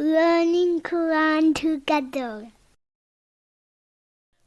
learning Quran together.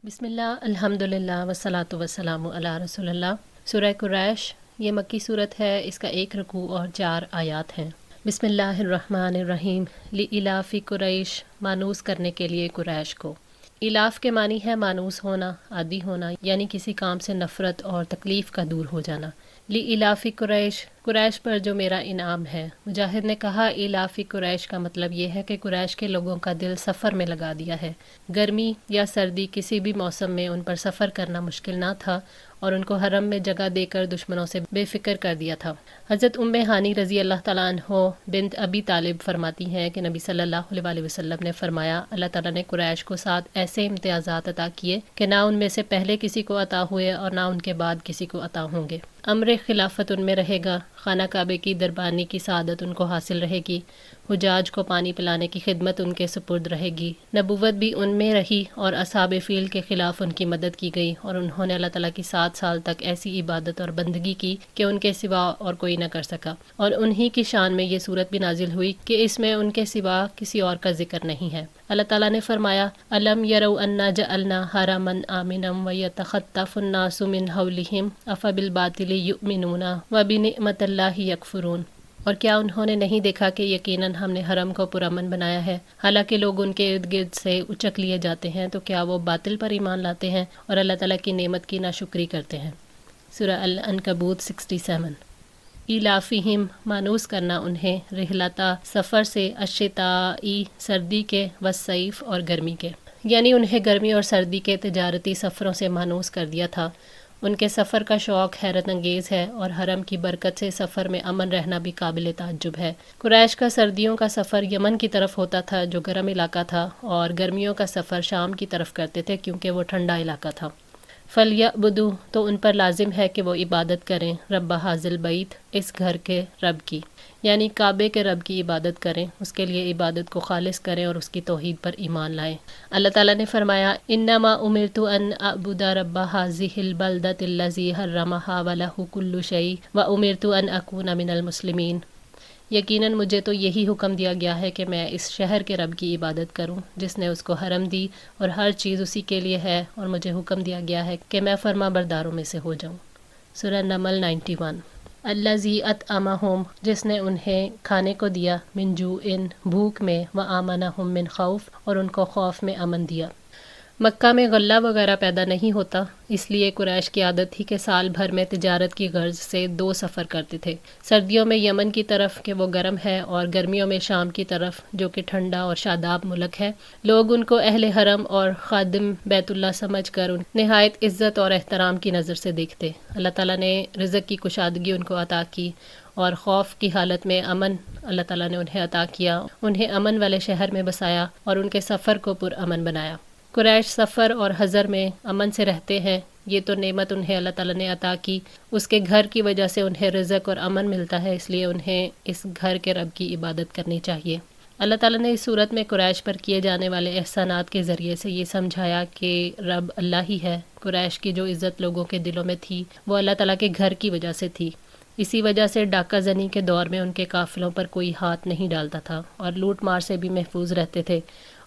بسم اللہ الحمدللہ والصلاۃ والسلام علی رسول اللہ۔ سورہ قریش یہ مکی صورت ہے، اس کا 1 رکوع اور 4 آیات ہیں۔ بسم اللہ الرحمن الرحیم۔ لإلاف قریش، مانوس کرنے کے لیے قریش کو۔ الاف کے معنی ہے مانوس ہونا، عادی ہونا، یعنی کسی کام سے نفرت اور تکلیف کا دور ہو جانا۔ لإلاف قریش، قریش پر جو میرا انعام ہے۔ مجاہد نے کہا الاف قریش کا مطلب یہ ہے کہ قریش کے لوگوں کا دل سفر میں لگا دیا ہے۔ گرمی یا سردی کسی بھی موسم میں ان پر سفر کرنا مشکل نہ تھا اور ان کو حرم میں جگہ دے کر دشمنوں سے بے فکر کر دیا تھا۔ حضرت ہانی رضی اللہ تعالیٰ عنہ بنت ابی طالب فرماتی ہیں کہ نبی صلی اللہ علیہ وسلم نے فرمایا، اللہ تعالیٰ نے قریش کو 7 ایسے امتیازات عطا کیے کہ نہ ان میں سے پہلے کسی کو عطا ہوئے اور نہ ان کے بعد کسی کو عطا ہوں گے۔ امر خلافت ان میں رہے گا، خانہ کعبے کی دربانی کی سعادت ان کو حاصل رہے گی، حجاج کو پانی پلانے کی خدمت ان کے سپرد رہے گی، نبوت بھی ان میں رہی اور اصحاب فیل کے خلاف ان کی مدد کی گئی اور انہوں نے اللہ تعالیٰ کی 7 سال تک ایسی عبادت اور بندگی کی کہ ان کے سوا اور کوئی نہ کر سکا، اور انہی کی شان میں یہ صورت بھی نازل ہوئی کہ اس میں ان کے سوا کسی اور کا ذکر نہیں ہے۔ اللہ تعالیٰ نے فرمایا، الم یروا انا جعلنا حرما آمنا ویتخطف الناس من حولہم افبالباطل یؤمنون وبنعمت اللہ یکفرون۔ اور کیا انہوں نے نہیں دیکھا کہ یقیناً ہم نے حرم کو پرامن بنایا ہے، حالانکہ لوگ ان کے ارد گرد سے اچک لیے جاتے ہیں، تو کیا وہ باطل پر ایمان لاتے ہیں اور اللہ تعالیٰ کی نعمت کی ناشکری کرتے ہیں۔ سورہ العنکبوت 67۔ ایلافہم، مانوس کرنا انہیں، رحلتا، سفر سے، الشتائی، سردی کے، والصیف، اور گرمی کے، یعنی انہیں گرمی اور سردی کے تجارتی سفروں سے مانوس کر دیا تھا۔ ان کے سفر کا شوق حیرت انگیز ہے اور حرم کی برکت سے سفر میں امن رہنا بھی قابل تعجب ہے۔ قریش کا سردیوں کا سفر یمن کی طرف ہوتا تھا جو گرم علاقہ تھا، اور گرمیوں کا سفر شام کی طرف کرتے تھے کیونکہ وہ ٹھنڈا علاقہ تھا۔ فَلْيَعْبُدُوا، تو ان پر لازم ہے کہ وہ عبادت کریں، رب ھذا البیت، اس گھر کے رب کی، یعنی کعبے کے رب کی عبادت کریں، اس کے لیے عبادت کو خالص کریں اور اس کی توحید پر ایمان لائیں۔ اللہ تعالیٰ نے فرمایا، انما امرت ان اعبد رب ھذہ البلدۃ الذی حرمھا ولہ کل شیء وامرت ان اکون من المسلمین۔ یقیناً مجھے تو یہی حکم دیا گیا ہے کہ میں اس شہر کے رب کی عبادت کروں جس نے اس کو حرم دی اور ہر چیز اسی کے لیے ہے، اور مجھے حکم دیا گیا ہے کہ میں فرما برداروں میں سے ہو جاؤں۔ سورہ نمل 91۔ الذی اطعمہم، جس نے انہیں کھانے کو دیا، من جوع، بھوک میں، وآمنہم من خوف، اور ان کو خوف میں امن دیا۔ مکہ میں غلہ وغیرہ پیدا نہیں ہوتا، اس لیے قریش کی عادت تھی کہ سال بھر میں تجارت کی غرض سے 2 سفر کرتے تھے، سردیوں میں یمن کی طرف کہ وہ گرم ہے، اور گرمیوں میں شام کی طرف جو کہ ٹھنڈا اور شاداب ملک ہے۔ لوگ ان کو اہل حرم اور خادم بیت اللہ سمجھ کر ان نہایت عزت اور احترام کی نظر سے دیکھتے۔ اللہ تعالیٰ نے رزق کی کشادگی ان کو عطا کی اور خوف کی حالت میں امن اللہ تعالیٰ نے انہیں عطا کیا، انہیں امن والے شہر میں بسایا اور ان کے سفر کو پرامن بنایا۔ قریش سفر اور حضر میں امن سے رہتے ہیں، یہ تو نعمت انہیں اللہ تعالیٰ نے عطا کی، اس کے گھر کی وجہ سے انہیں رزق اور امن ملتا ہے، اس لیے انہیں اس گھر کے رب کی عبادت کرنی چاہیے۔ اللہ تعالیٰ نے اس صورت میں قریش پر کیے جانے والے احسانات کے ذریعے سے یہ سمجھایا کہ رب اللہ ہی ہے۔ قریش کی جو عزت لوگوں کے دلوں میں تھی وہ اللہ تعالیٰ کے گھر کی وجہ سے تھی، اسی وجہ سے ڈاکہ زنی کے دور میں ان کے قافلوں پر کوئی ہاتھ نہیں ڈالتا تھا، اور لوٹ مار سے بھی محفوظ رہتے تھے،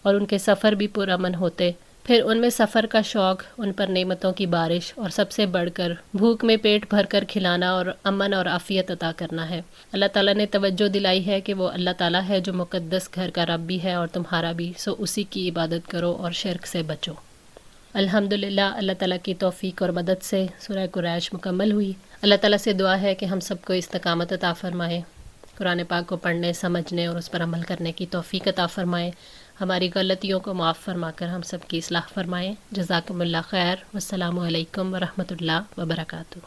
اور ان کے سفر بھی پرامن ہوتے۔ پھر ان میں سفر کا شوق، ان پر نعمتوں کی بارش، اور سب سے بڑھ کر بھوک میں پیٹ بھر کر کھلانا اور امن اور عافیت عطا کرنا ہے۔ اللہ تعالیٰ نے توجہ دلائی ہے کہ وہ اللہ تعالیٰ ہے جو مقدس گھر کا رب بھی ہے اور تمہارا بھی، سو اسی کی عبادت کرو اور شرک سے بچو۔ الحمدللہ، اللہ تعالیٰ کی توفیق اور مدد سے سورہ قریش مکمل ہوئی۔ اللہ تعالیٰ سے دعا ہے کہ ہم سب کو استقامت عطا فرمائے، قرآن پاک کو پڑھنے، سمجھنے اور اس پر عمل کرنے کی توفیق عطا فرمائے، ہماری غلطیوں کو معاف فرما کر ہم سب کی اصلاح فرمائے۔ جزاکم اللہ خیر، والسلام علیکم ورحمۃ اللہ وبرکاتہ۔